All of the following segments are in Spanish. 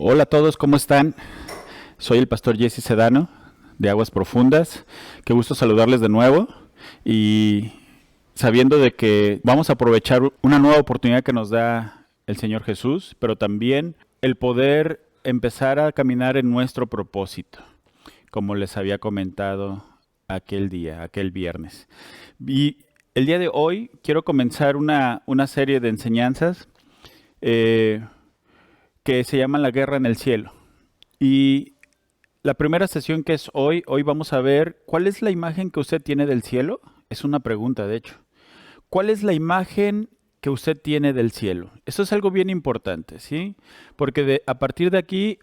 Hola a todos, ¿cómo están? Soy el pastor Jesse Sedano de Aguas Profundas. Qué gusto saludarles de nuevo y sabiendo de que vamos a aprovechar una nueva oportunidad que nos da el Señor Jesús, pero también el poder empezar a caminar en nuestro propósito, como les había comentado aquel día, aquel viernes. Y el día de hoy quiero comenzar una serie de enseñanzas eh, que se llama La Guerra en el Cielo. Y la primera sesión que es hoy vamos a ver cuál es la imagen que usted tiene del cielo. Es una pregunta, de hecho. ¿Cuál es la imagen que usted tiene del cielo? Eso es algo bien importante, ¿sí? Porque a partir de aquí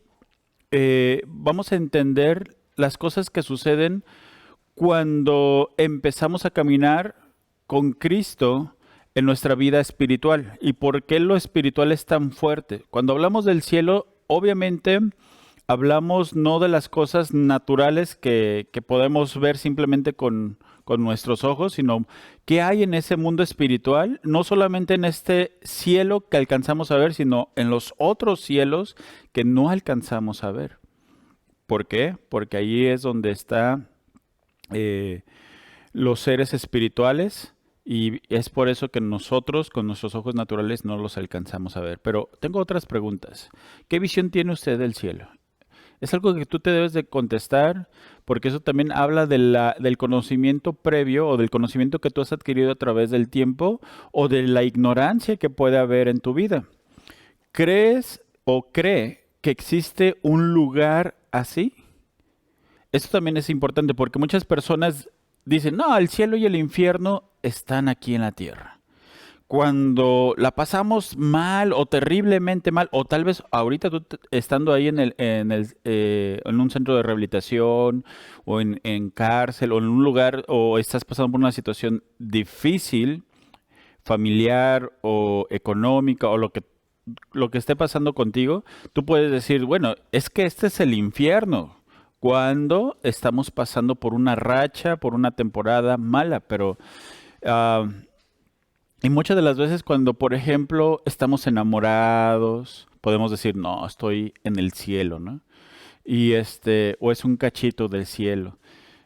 vamos a entender las cosas que suceden cuando empezamos a caminar con Cristo en nuestra vida espiritual. ¿Y por qué lo espiritual es tan fuerte? Cuando hablamos del cielo, obviamente hablamos no de las cosas naturales que podemos ver simplemente con nuestros ojos, sino qué hay en ese mundo espiritual, no solamente en este cielo que alcanzamos a ver, sino en los otros cielos que no alcanzamos a ver. ¿Por qué? Porque ahí es donde está eh, los seres espirituales y es por eso que nosotros con nuestros ojos naturales no los alcanzamos a ver. Pero tengo otras preguntas. ¿Qué visión tiene usted del cielo? Es algo que tú te debes de contestar porque eso también habla del conocimiento previo o del conocimiento que tú has adquirido a través del tiempo o de la ignorancia que puede haber en tu vida. ¿Crees o cree que existe un lugar así? Esto también es importante porque muchas personas dicen, no, el cielo y el infierno están aquí en la tierra. Cuando la pasamos mal o terriblemente mal, o tal vez ahorita tú estando ahí en un centro de rehabilitación o en cárcel o en un lugar o estás pasando por una situación difícil, familiar o económica o lo que esté pasando contigo, tú puedes decir, bueno, es que este es el infierno cuando estamos pasando por una racha, por una temporada mala, pero ah, y muchas de las veces cuando, por ejemplo, estamos enamorados, podemos decir, no, estoy en el cielo, ¿no? O es un cachito del cielo.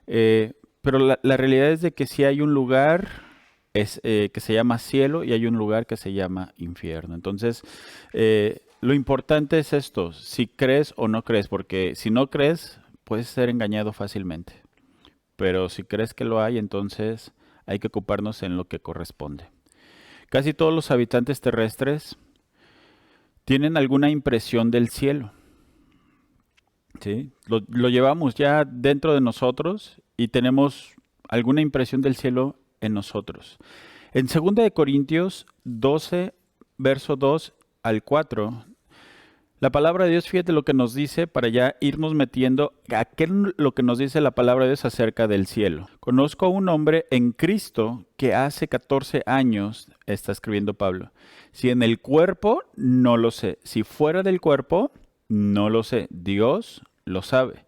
Pero la realidad es de que sí hay un lugar que se llama cielo y hay un lugar que se llama infierno. Entonces, lo importante es esto, si crees o no crees, porque si no crees, puedes ser engañado fácilmente. Pero si crees que lo hay, entonces hay que ocuparnos en lo que corresponde. Casi todos los habitantes terrestres tienen alguna impresión del cielo, ¿sí? Lo llevamos ya dentro de nosotros y tenemos alguna impresión del cielo en nosotros. En 2 Corintios 12, verso 2 al 4, la palabra de Dios, fíjate lo que nos dice para ya irnos metiendo a qué es lo que nos dice la palabra de Dios acerca del cielo. Conozco a un hombre en Cristo que hace 14 años, está escribiendo Pablo. Si en el cuerpo, no lo sé. Si fuera del cuerpo, no lo sé. Dios lo sabe.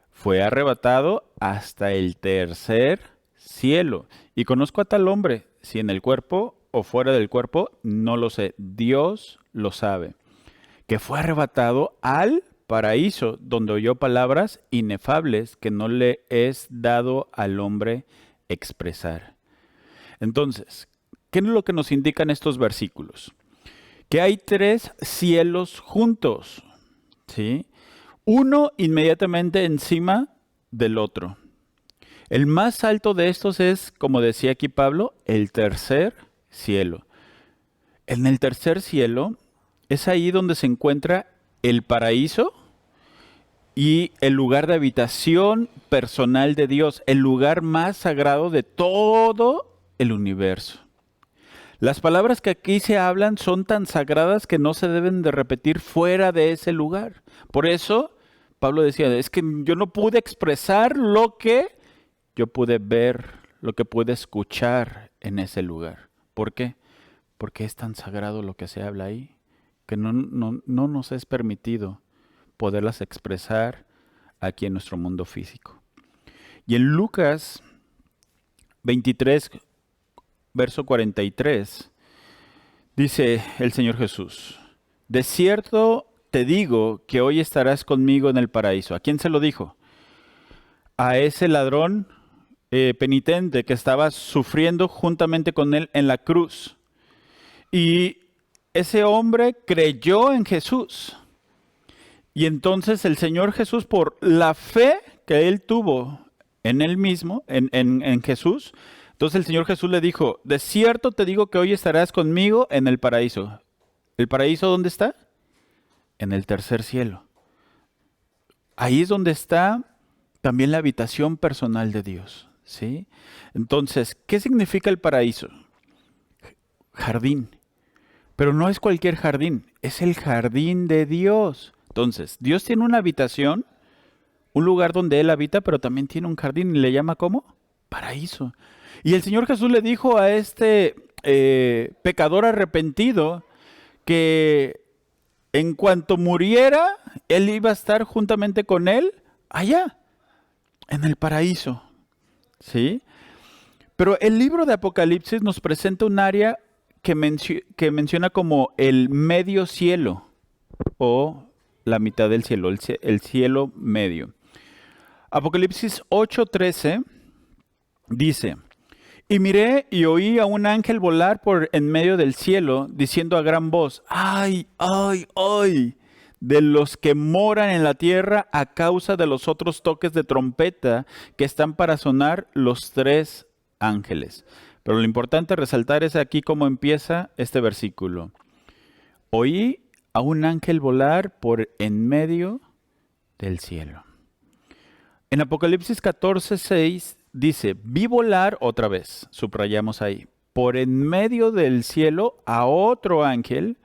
Fue arrebatado hasta el tercer cielo. Y conozco a tal hombre, si en el cuerpo o fuera del cuerpo, no lo sé. Dios lo sabe, que fue arrebatado al paraíso, donde oyó palabras inefables que no le es dado al hombre expresar. Entonces, ¿qué es lo que nos indican estos versículos? Que hay tres cielos juntos, ¿sí? Uno inmediatamente encima del otro. El más alto de estos es, como decía aquí Pablo, el tercer cielo. En el tercer cielo es ahí donde se encuentra el paraíso y el lugar de habitación personal de Dios, el lugar más sagrado de todo el universo. Las palabras que aquí se hablan son tan sagradas que no se deben de repetir fuera de ese lugar. Por eso Pablo decía, es que yo no pude expresar lo que yo pude ver, lo que pude escuchar en ese lugar. ¿Por qué? Porque es tan sagrado lo que se habla ahí, que no nos es permitido poderlas expresar aquí en nuestro mundo físico. Y en Lucas 23, verso 43, dice el Señor Jesús, de cierto te digo que hoy estarás conmigo en el paraíso. ¿A quién se lo dijo? A ese ladrón penitente que estaba sufriendo juntamente con él en la cruz. Y ese hombre creyó en Jesús. Y entonces el Señor Jesús, por la fe que él tuvo en él mismo, en Jesús, entonces el Señor Jesús le dijo, de cierto te digo que hoy estarás conmigo en el paraíso. ¿El paraíso dónde está? En el tercer cielo. Ahí es donde está también la habitación personal de Dios, ¿sí? Entonces, ¿qué significa el paraíso? Jardín. Pero no es cualquier jardín, es el jardín de Dios. Entonces, Dios tiene una habitación, un lugar donde Él habita, pero también tiene un jardín y le llama ¿cómo? Paraíso. Y el Señor Jesús le dijo a este pecador arrepentido que en cuanto muriera, Él iba a estar juntamente con Él allá, en el paraíso. ¿Sí? Pero el libro de Apocalipsis nos presenta un área que menciona como el medio cielo o la mitad del cielo, el cielo medio. Apocalipsis 8:13 dice, y miré y oí a un ángel volar por en medio del cielo, diciendo a gran voz, ¡ay, ay, ay! De los que moran en la tierra a causa de los otros toques de trompeta que están para sonar los 3 ángeles. Pero lo importante resaltar es aquí cómo empieza este versículo. Oí a un ángel volar por en medio del cielo. En Apocalipsis 14:6 dice, vi volar otra vez, subrayamos ahí, por en medio del cielo a otro ángel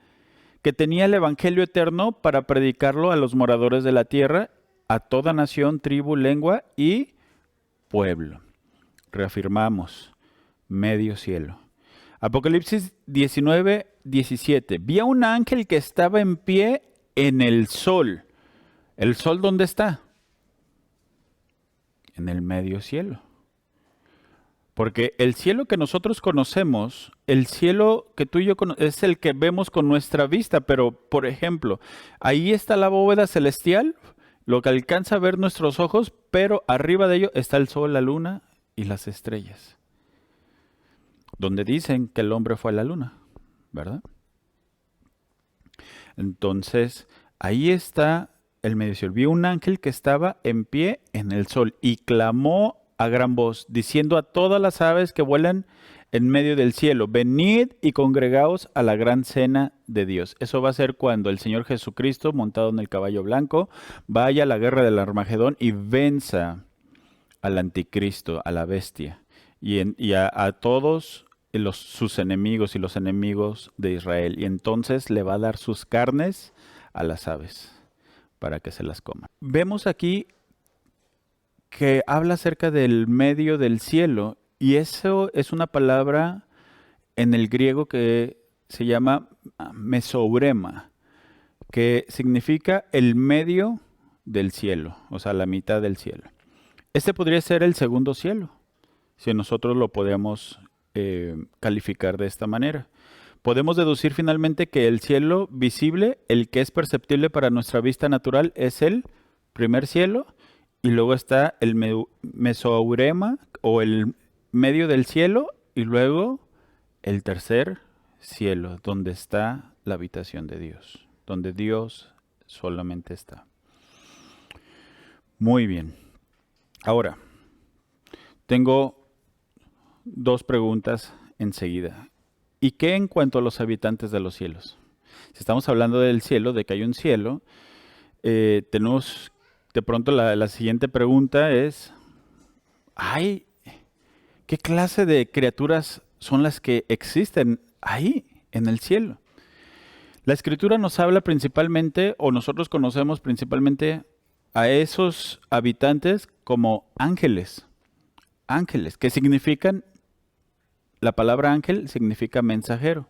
que tenía el evangelio eterno para predicarlo a los moradores de la tierra, a toda nación, tribu, lengua y pueblo. Reafirmamos, medio cielo. Apocalipsis 19:17. Vi a un ángel que estaba en pie en el sol. ¿El sol dónde está? En el medio cielo. Porque el cielo que nosotros conocemos, el cielo que tú y yo conocemos, es el que vemos con nuestra vista. Pero, por ejemplo, ahí está la bóveda celestial, lo que alcanza a ver nuestros ojos, pero arriba de ello está el sol, la luna y las estrellas. Donde dicen que el hombre fue a la luna, ¿verdad? Entonces, ahí está el medio cielo. Vi un ángel que estaba en pie en el sol y clamó a gran voz, diciendo a todas las aves que vuelan en medio del cielo, venid y congregaos a la gran cena de Dios. Eso va a ser cuando el Señor Jesucristo, montado en el caballo blanco, vaya a la guerra del Armagedón y venza al anticristo, a la bestia, y a todos sus enemigos y los enemigos de Israel. Y entonces le va a dar sus carnes a las aves para que se las coman. Vemos aquí que habla acerca del medio del cielo, y eso es una palabra en el griego que se llama mesourema, que significa el medio del cielo, o sea, la mitad del cielo. Este podría ser el segundo cielo, si nosotros lo podemos calificar de esta manera. Podemos deducir finalmente que el cielo visible, el que es perceptible para nuestra vista natural, es el primer cielo, y luego está el mesourema o el medio del cielo, y luego el tercer cielo, donde está la habitación de Dios, donde Dios solamente está. Muy bien. Ahora, tengo 2 preguntas enseguida. ¿Y qué en cuanto a los habitantes de los cielos? Si estamos hablando del cielo, de que hay un cielo, tenemos de pronto la siguiente pregunta es, ¿qué clase de criaturas son las que existen ahí en el cielo? La Escritura nos habla principalmente, o nosotros conocemos principalmente a esos habitantes como ángeles. Ángeles, que significan, la palabra ángel significa mensajero.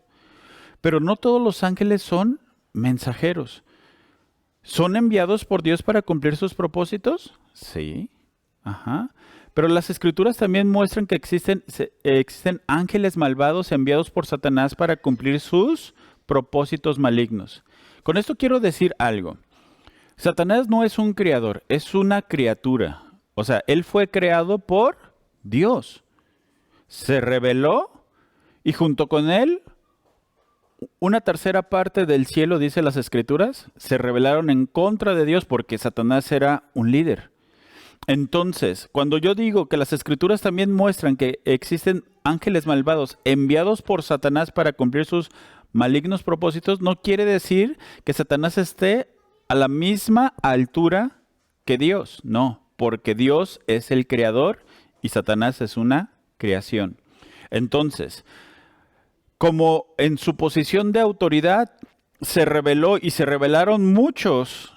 Pero no todos los ángeles son mensajeros. ¿Son enviados por Dios para cumplir sus propósitos? Sí. Ajá. Pero las Escrituras también muestran que existen ángeles malvados enviados por Satanás para cumplir sus propósitos malignos. Con esto quiero decir algo. Satanás no es un creador, es una criatura. O sea, él fue creado por Dios. Se rebeló y junto con él, una tercera parte del cielo, dice las Escrituras, se rebelaron en contra de Dios porque Satanás era un líder. Entonces, cuando yo digo que las Escrituras también muestran que existen ángeles malvados enviados por Satanás para cumplir sus malignos propósitos, no quiere decir que Satanás esté a la misma altura que Dios. No, porque Dios es el creador y Satanás es una creación. Entonces, como en su posición de autoridad se rebeló y se rebelaron muchos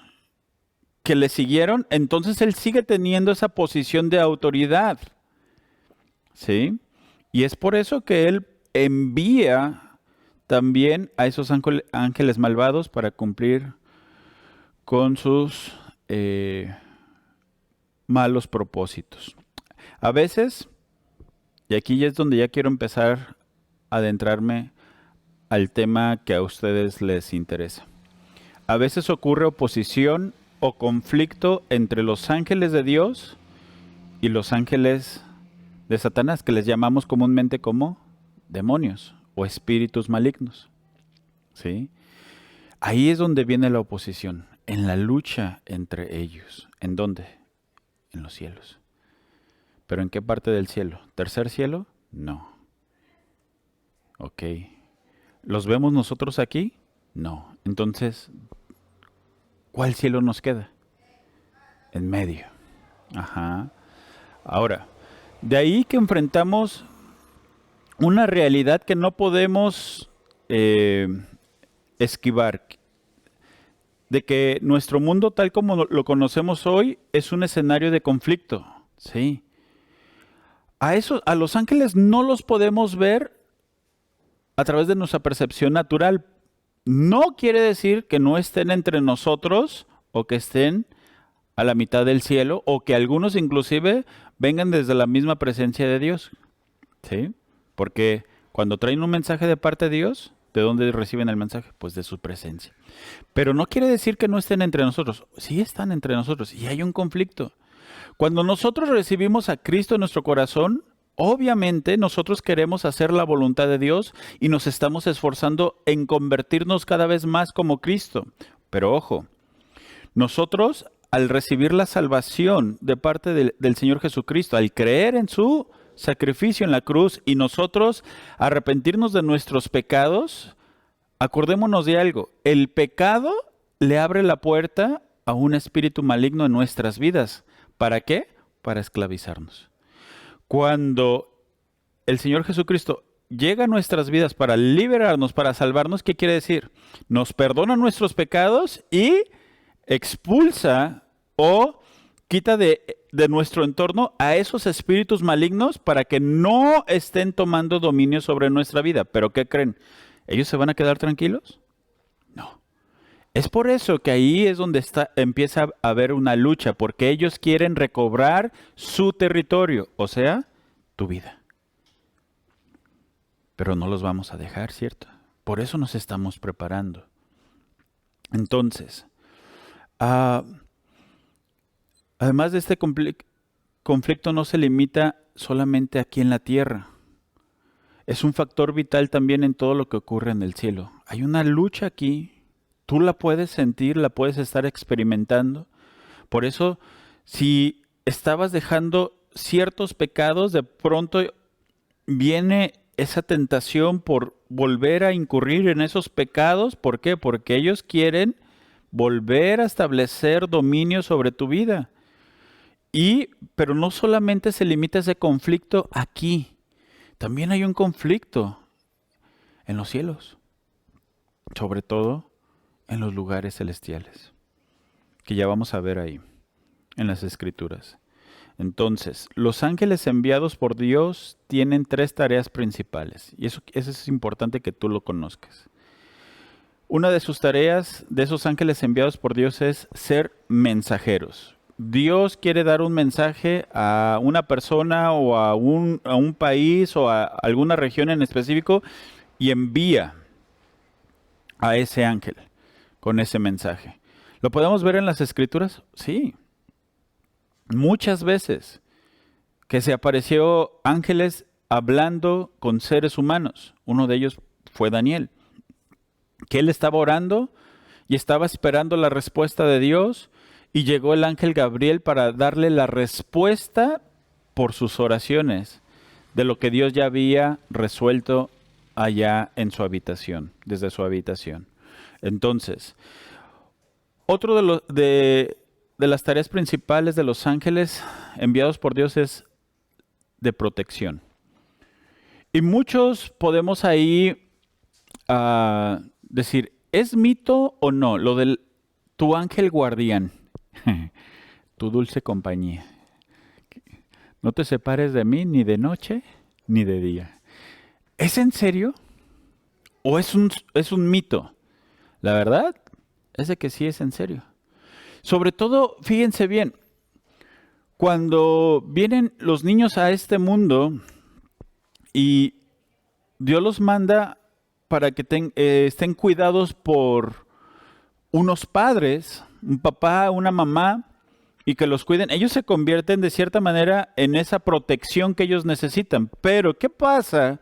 que le siguieron, entonces él sigue teniendo esa posición de autoridad. ¿Sí? Y es por eso que él envía también a esos ángeles malvados para cumplir con sus malos propósitos. A veces, y aquí ya es donde ya quiero empezar a adentrarme al tema que a ustedes les interesa. A veces ocurre oposición o conflicto entre los ángeles de Dios y los ángeles de Satanás, que les llamamos comúnmente como demonios o espíritus malignos. ¿Sí? Ahí es donde viene la oposición, en la lucha entre ellos. ¿En dónde? En los cielos. ¿Pero en qué parte del cielo? ¿Tercer cielo? No. Ok. ¿Los vemos nosotros aquí? No. Entonces, ¿cuál cielo nos queda? En medio. Ajá. Ahora, de ahí que enfrentamos una realidad que no podemos esquivar, de que nuestro mundo tal como lo conocemos hoy es un escenario de conflicto. Sí. A los ángeles no los podemos ver a través de nuestra percepción natural. No quiere decir que no estén entre nosotros o que estén a la mitad del cielo o que algunos inclusive vengan desde la misma presencia de Dios. ¿Sí? Porque cuando traen un mensaje de parte de Dios, ¿de dónde reciben el mensaje? Pues de su presencia. Pero no quiere decir que no estén entre nosotros. Sí están entre nosotros y hay un conflicto. Cuando nosotros recibimos a Cristo en nuestro corazón, obviamente nosotros queremos hacer la voluntad de Dios y nos estamos esforzando en convertirnos cada vez más como Cristo. Pero ojo, nosotros al recibir la salvación de parte del Señor Jesucristo, al creer en su sacrificio en la cruz y nosotros arrepentirnos de nuestros pecados, acordémonos de algo, el pecado le abre la puerta a un espíritu maligno en nuestras vidas. ¿Para qué? Para esclavizarnos. Cuando el Señor Jesucristo llega a nuestras vidas para liberarnos, para salvarnos, ¿qué quiere decir? Nos perdona nuestros pecados y expulsa o quita de nuestro entorno a esos espíritus malignos para que no estén tomando dominio sobre nuestra vida. ¿Pero qué creen? ¿Ellos se van a quedar tranquilos? No. Es por eso que ahí es donde empieza a haber una lucha, porque ellos quieren recobrar su territorio, o sea, tu vida. Pero no los vamos a dejar, ¿cierto? Por eso nos estamos preparando. Entonces, además de este conflicto no se limita solamente aquí en la tierra. Es un factor vital también en todo lo que ocurre en el cielo. Hay una lucha aquí. Tú la puedes sentir, la puedes estar experimentando. Por eso, si estabas dejando ciertos pecados, de pronto viene esa tentación por volver a incurrir en esos pecados. ¿Por qué? Porque ellos quieren volver a establecer dominio sobre tu vida. Pero no solamente se limita ese conflicto aquí, también hay un conflicto en los cielos, sobre todo en los lugares celestiales, que ya vamos a ver ahí, en las Escrituras. Entonces, los ángeles enviados por Dios tienen 3 tareas principales, y eso es importante que tú lo conozcas. Una de sus tareas de esos ángeles enviados por Dios es ser mensajeros. Dios quiere dar un mensaje a una persona o a un país o a alguna región en específico y envía a ese ángel. con ese mensaje. ¿Lo podemos ver en las Escrituras? Sí, muchas veces que se apareció ángeles hablando con seres humanos. Uno de ellos fue Daniel, que él estaba orando y estaba esperando la respuesta de Dios, y llegó el ángel Gabriel para darle la respuesta por sus oraciones de lo que Dios ya había resuelto allá en su habitación, desde su habitación. Entonces, otro de las tareas principales de los ángeles enviados por Dios es de protección. Y muchos podemos ahí decir, ¿es mito o no lo del tu ángel guardián? Tu dulce compañía. No te separes de mí ni de noche ni de día. ¿Es en serio? ¿O es un mito? La verdad es de que sí es en serio. Sobre todo, fíjense bien, cuando vienen los niños a este mundo y Dios los manda para que estén cuidados por unos padres, un papá, una mamá, y que los cuiden, ellos se convierten de cierta manera en esa protección que ellos necesitan. Pero, ¿qué pasa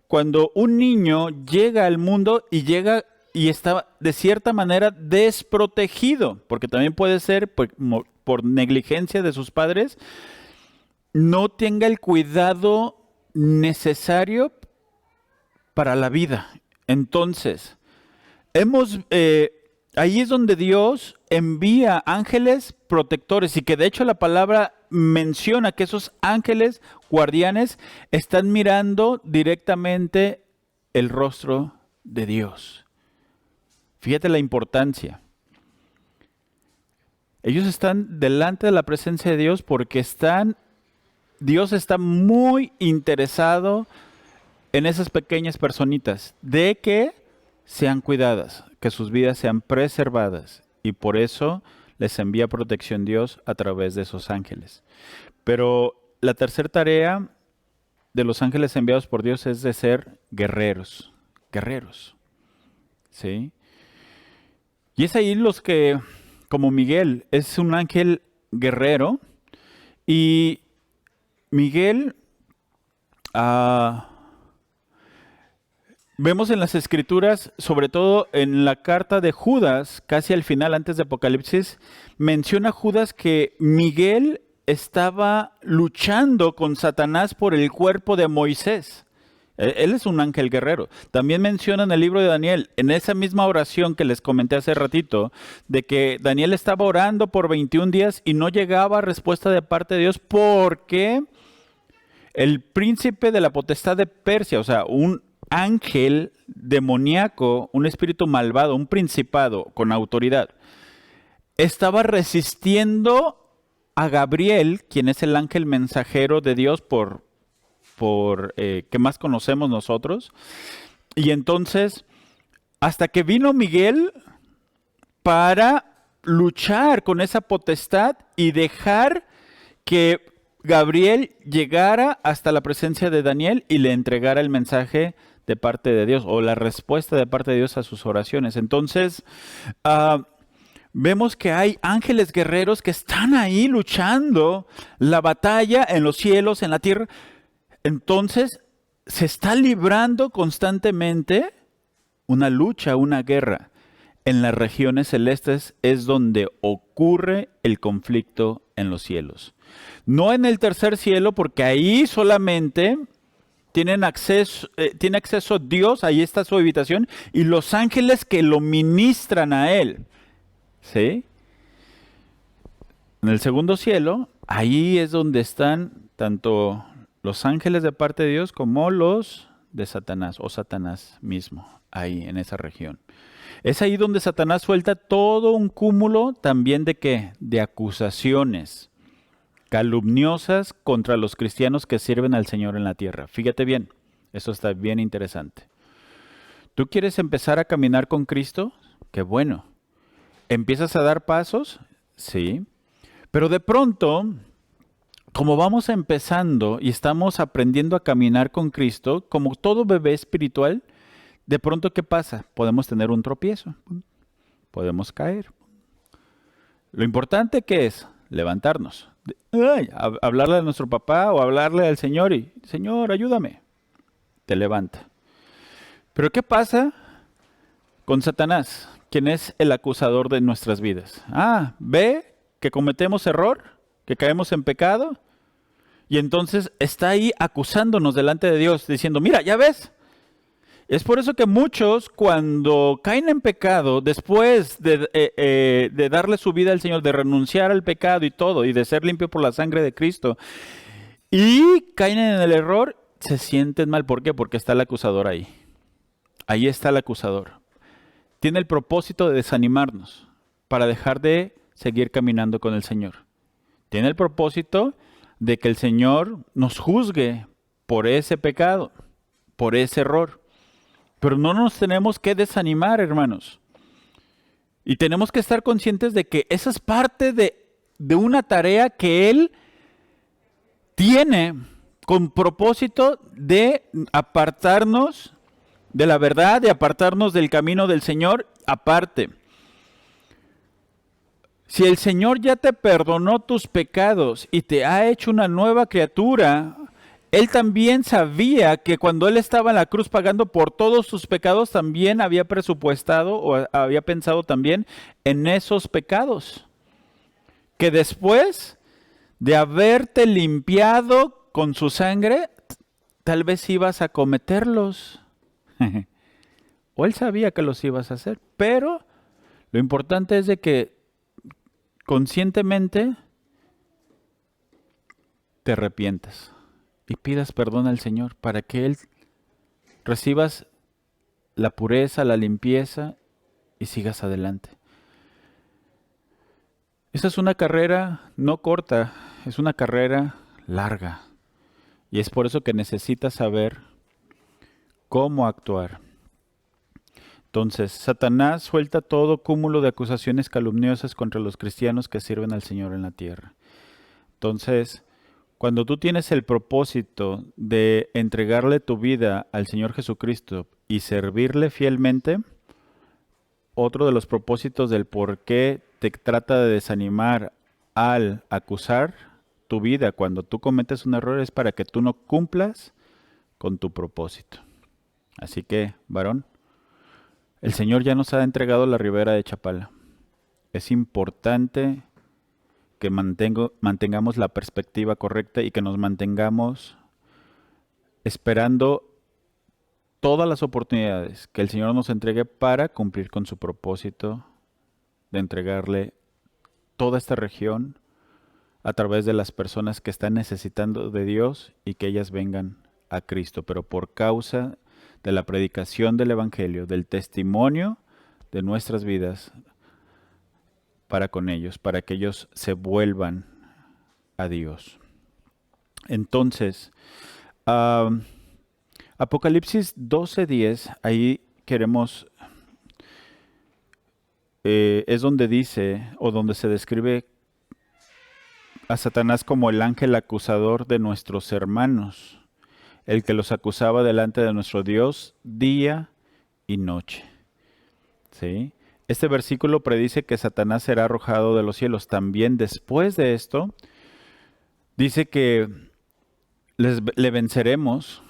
cuando un niño llega al mundo y está de cierta manera desprotegido? Porque también puede ser por negligencia de sus padres, no tenga el cuidado necesario para la vida. Entonces, ahí es donde Dios envía ángeles protectores, y que de hecho la palabra menciona que esos ángeles guardianes están mirando directamente el rostro de Dios. Fíjate la importancia. Ellos están delante de la presencia de Dios porque Dios está muy interesado en esas pequeñas personitas, de que sean cuidadas, que sus vidas sean preservadas, y por eso les envía protección Dios a través de esos ángeles. Pero la tercera tarea de los ángeles enviados por Dios es de ser guerreros, ¿sí? Y es ahí los que, como Miguel, es un ángel guerrero, y Miguel, vemos en las Escrituras, sobre todo en la carta de Judas, casi al final, antes de Apocalipsis, menciona Judas que Miguel estaba luchando con Satanás por el cuerpo de Moisés. Él es un ángel guerrero. También menciona en el libro de Daniel, en esa misma oración que les comenté hace ratito, de que Daniel estaba orando por 21 días y no llegaba respuesta de parte de Dios porque el príncipe de la potestad de Persia, o sea, un ángel demoníaco, un espíritu malvado, un principado con autoridad, estaba resistiendo a Gabriel, quien es el ángel mensajero de Dios que más conocemos nosotros. Y entonces, hasta que vino Miguel para luchar con esa potestad y dejar que Gabriel llegara hasta la presencia de Daniel y le entregara el mensaje de parte de Dios, o la respuesta de parte de Dios a sus oraciones. Entonces, vemos que hay ángeles guerreros que están ahí luchando la batalla en los cielos, en la tierra. Entonces, se está librando constantemente una lucha, una guerra. En las regiones celestes es donde ocurre el conflicto en los cielos. No en el tercer cielo, porque ahí solamente tiene acceso Dios, ahí está su habitación, y los ángeles que lo ministran a él. ¿Sí? En el segundo cielo, ahí es donde están tanto los ángeles de parte de Dios como los de Satanás, o Satanás mismo, ahí en esa región. Es ahí donde Satanás suelta todo un cúmulo también de ¿qué? De acusaciones calumniosas contra los cristianos que sirven al Señor en la tierra. Fíjate bien, eso está bien interesante. ¿Tú quieres empezar a caminar con Cristo? Qué bueno. ¿Empiezas a dar pasos? Sí. Pero de pronto, como vamos empezando y estamos aprendiendo a caminar con Cristo, como todo bebé espiritual, de pronto, ¿qué pasa? Podemos tener un tropiezo. podemos caer. Lo importante que es levantarnos, hablarle a nuestro papá o hablarle al Señor y, Señor, ayúdame. Te levanta. Pero ¿qué pasa con Satanás, quien es el acusador de nuestras vidas? Ve que cometemos error, que caemos en pecado, y entonces está ahí acusándonos delante de Dios, diciendo, mira, ¿ya ves? Es por eso que muchos cuando caen en pecado, después de darle su vida al Señor, de renunciar al pecado y todo, y de ser limpio por la sangre de Cristo, y caen en el error, se sienten mal. ¿Por qué? Porque está el acusador ahí. Ahí está el acusador. Tiene el propósito de desanimarnos para dejar de seguir caminando con el Señor. Tiene el propósito de que el Señor nos juzgue por ese pecado, por ese error. Pero no nos tenemos que desanimar, hermanos. Y tenemos que estar conscientes de que esa es parte de una tarea que Él tiene con propósito de apartarnos de la verdad, de apartarnos del camino del Señor. Aparte, si el Señor ya te perdonó tus pecados y te ha hecho una nueva criatura, Él también sabía que cuando Él estaba en la cruz pagando por todos tus pecados, también había presupuestado o había pensado también en esos pecados. Que después de haberte limpiado con su sangre, tal vez ibas a cometerlos. O Él sabía que los ibas a hacer, pero lo importante es de que conscientemente te arrepientas y pidas perdón al Señor para que Él recibas la pureza, la limpieza y sigas adelante. Esa es una carrera no corta, es una carrera larga. Y es por eso que necesitas saber cómo actuar. Entonces, Satanás suelta todo cúmulo de acusaciones calumniosas contra los cristianos que sirven al Señor en la tierra. Entonces, cuando tú tienes el propósito de entregarle tu vida al Señor Jesucristo y servirle fielmente, otro de los propósitos del por qué te trata de desanimar al acusar tu vida cuando tú cometes un error es para que tú no cumplas con tu propósito. Así que, varón, el Señor ya nos ha entregado la ribera de Chapala. Es importante que mantengamos la perspectiva correcta y que nos mantengamos esperando todas las oportunidades que el Señor nos entregue para cumplir con su propósito de entregarle toda esta región a través de las personas que están necesitando de Dios y que ellas vengan a Cristo, pero por causa de la predicación del Evangelio, del testimonio de nuestras vidas para con ellos, para que ellos se vuelvan a Dios. Entonces, Apocalipsis 12:10, ahí queremos, es donde dice, o donde se describe a Satanás como el ángel acusador de nuestros hermanos, el que los acusaba delante de nuestro Dios día y noche. ¿Sí? Este versículo predice que Satanás será arrojado de los cielos. También después de esto, dice que le venceremos,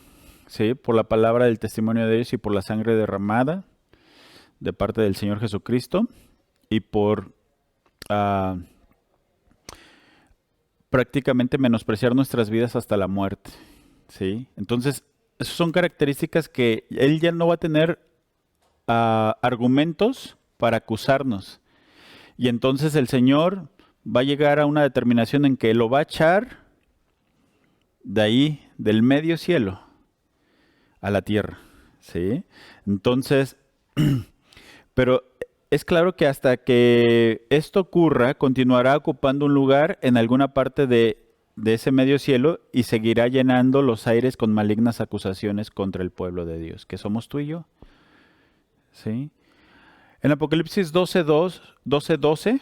¿sí?, por la palabra del testimonio de Dios y por la sangre derramada de parte del Señor Jesucristo y por prácticamente menospreciar nuestras vidas hasta la muerte. ¿Sí? Entonces, esas son características que Él ya no va a tener argumentos para acusarnos. Y entonces el Señor va a llegar a una determinación en que lo va a echar de ahí, del medio cielo, a la tierra. ¿Sí? Entonces, pero es claro que hasta que esto ocurra, continuará ocupando un lugar en alguna parte de ese medio cielo y seguirá llenando los aires con malignas acusaciones contra el pueblo de Dios, que somos tú y yo. ¿Sí? En Apocalipsis 12:12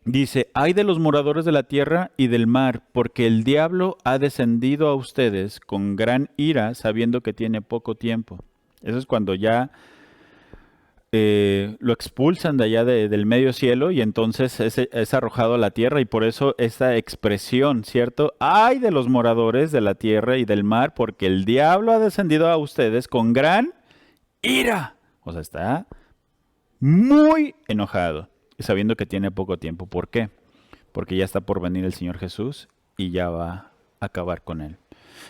dice, ay de los moradores de la tierra y del mar, porque el diablo ha descendido a ustedes con gran ira, sabiendo que tiene poco tiempo. Eso es cuando ya lo expulsan de allá del medio cielo y entonces es arrojado a la tierra y por eso esta expresión, ¿cierto? Ay de los moradores de la tierra y del mar porque el diablo ha descendido a ustedes con gran ira. O sea, está muy enojado y sabiendo que tiene poco tiempo. ¿Por qué? Porque ya está por venir el Señor Jesús y ya va a acabar con él.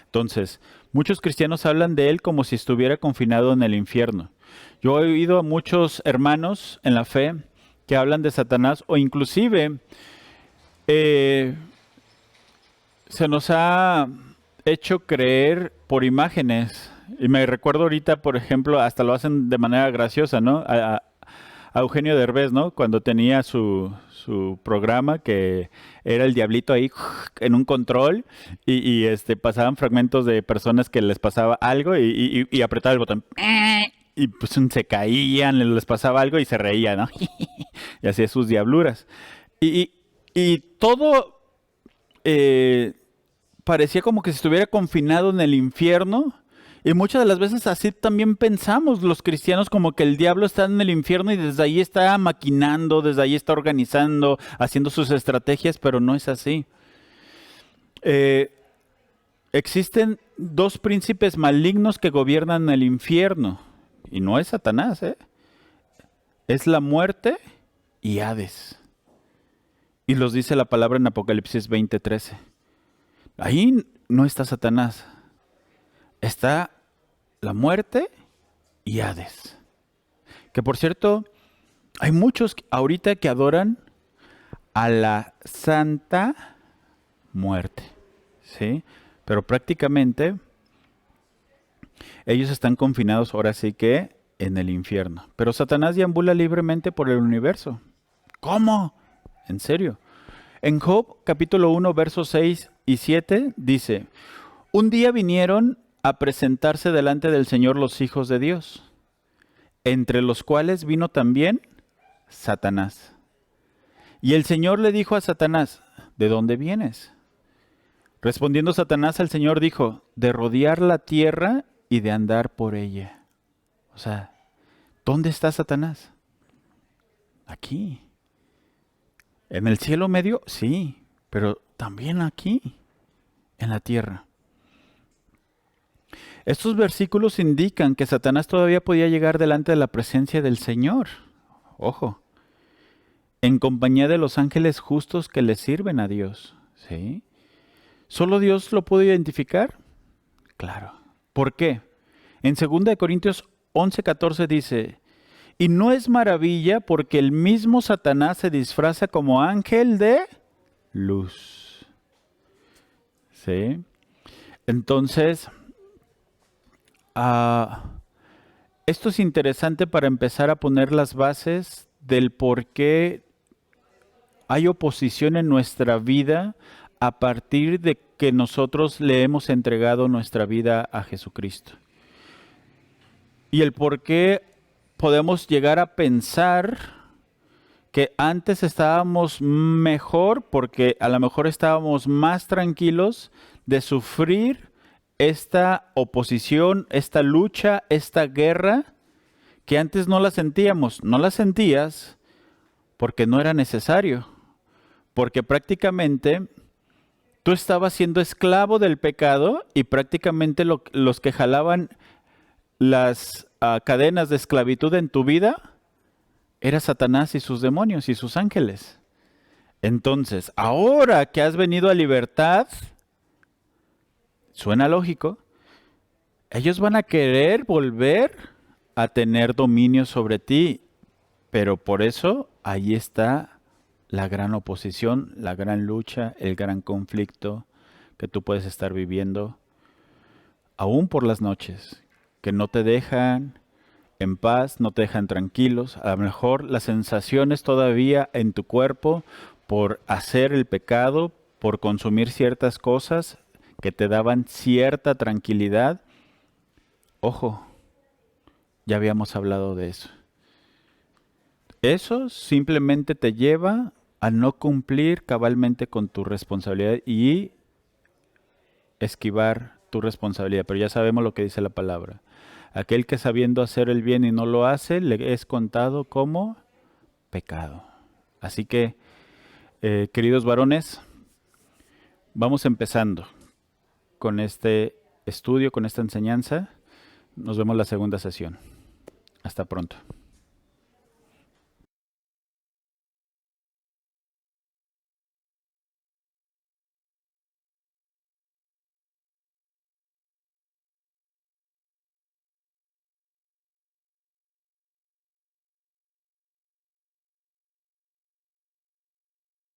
Entonces, muchos cristianos hablan de él como si estuviera confinado en el infierno. Yo he oído a muchos hermanos en la fe que hablan de Satanás o inclusive se nos ha hecho creer por imágenes. Y me recuerdo ahorita, por ejemplo, hasta lo hacen de manera graciosa, ¿no? A Eugenio Derbez, ¿no? Cuando tenía su programa que era el diablito ahí en un control y pasaban fragmentos de personas que les pasaba algo y apretaba el botón y pues se caían, les pasaba algo y se reían, ¿no? Y hacía sus diabluras. Y todo parecía como que se estuviera confinado en el infierno. Y muchas de las veces así también pensamos los cristianos, como que el diablo está en el infierno y desde ahí está maquinando, desde ahí está organizando, haciendo sus estrategias, pero no es así. Existen dos príncipes malignos que gobiernan el infierno. Y no es Satanás, ¿eh? Es la muerte y Hades. Y los dice la palabra en Apocalipsis 20:13. Ahí no está Satanás. Está la muerte y Hades. Que por cierto, hay muchos ahorita que adoran a la Santa Muerte, ¿sí? Pero prácticamente ellos están confinados ahora sí que en el infierno. Pero Satanás deambula libremente por el universo. ¿Cómo? ¿En serio? En Job capítulo 1 versos 6 y 7 dice: un día vinieron a presentarse delante del Señor los hijos de Dios, entre los cuales vino también Satanás. Y el Señor le dijo a Satanás: ¿de dónde vienes? Respondiendo Satanás al Señor dijo: de rodear la tierra y de andar por ella. O sea, ¿dónde está Satanás? Aquí. ¿En el cielo medio? Sí, pero también aquí, en la tierra. Estos versículos indican que Satanás todavía podía llegar delante de la presencia del Señor. Ojo, en compañía de los ángeles justos que le sirven a Dios. ¿Sí? ¿Solo Dios lo pudo identificar? Claro. ¿Por qué? En 2 Corintios 11:14 dice: y no es maravilla porque el mismo Satanás se disfraza como ángel de luz. ¿Sí? Entonces, esto es interesante para empezar a poner las bases del por qué hay oposición en nuestra vida a partir de que nosotros le hemos entregado nuestra vida a Jesucristo. Y el por qué podemos llegar a pensar que antes estábamos mejor porque a lo mejor estábamos más tranquilos de sufrir esta oposición, esta lucha, esta guerra, que antes no la sentíamos. No la sentías porque no era necesario, porque prácticamente tú estabas siendo esclavo del pecado y prácticamente los que jalaban las cadenas de esclavitud en tu vida era Satanás y sus demonios y sus ángeles. Entonces, ahora que has venido a libertad, suena lógico, ellos van a querer volver a tener dominio sobre ti, pero por eso ahí está la gran oposición, la gran lucha, el gran conflicto que tú puedes estar viviendo, aún por las noches, que no te dejan en paz, no te dejan tranquilos. A lo mejor las sensaciones todavía en tu cuerpo por hacer el pecado, por consumir ciertas cosas que te daban cierta tranquilidad. Ojo, ya habíamos hablado de eso. Eso simplemente te lleva a no cumplir cabalmente con tu responsabilidad y esquivar tu responsabilidad. Pero ya sabemos lo que dice la palabra. Aquel que sabiendo hacer el bien y no lo hace, le es contado como pecado. Así que, queridos varones, vamos empezando con este estudio, con esta enseñanza. Nos vemos la segunda sesión. Hasta pronto.